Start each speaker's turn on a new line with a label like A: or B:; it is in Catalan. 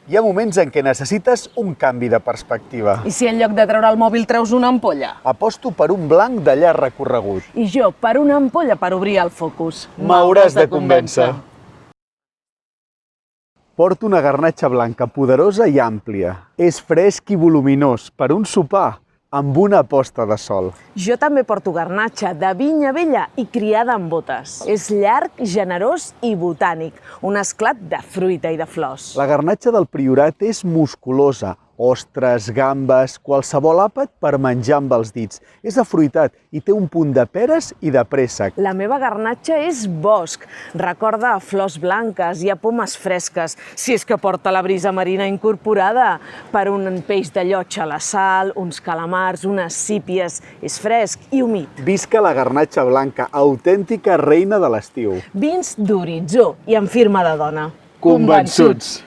A: Hi ha moments en què necessites un canvi de perspectiva.
B: I si en lloc de treure el mòbil treus una ampolla?
A: Aposto per un blanc de llarg recorregut.
B: I jo per una ampolla per obrir el focus.
A: M'hauràs de convèncer. Porto una garnatxa blanca poderosa i àmplia. És fresc i voluminós per un sopar amb una posta de sol.
B: Jo també porto garnatxa de vinya vella i criada en botes. És llarg, generós i botànic, un esclat de fruita i de flors.
A: La garnatxa del Priorat és musculosa, ostres, gambes, qualsevol àpat per menjar amb els dits. És afruitat i té un punt de peres i de préssec.
B: La meva garnatxa és bosc, recorda a flors blanques i a pomes fresques, si és que porta la brisa marina incorporada per un peix de llotja a la sal, uns calamars, unes sípies. És fresc i humit.
A: Visca la garnatxa blanca, autèntica reina de l'estiu.
B: Vins d'horitzó i en firma de dona.
A: Convençuts!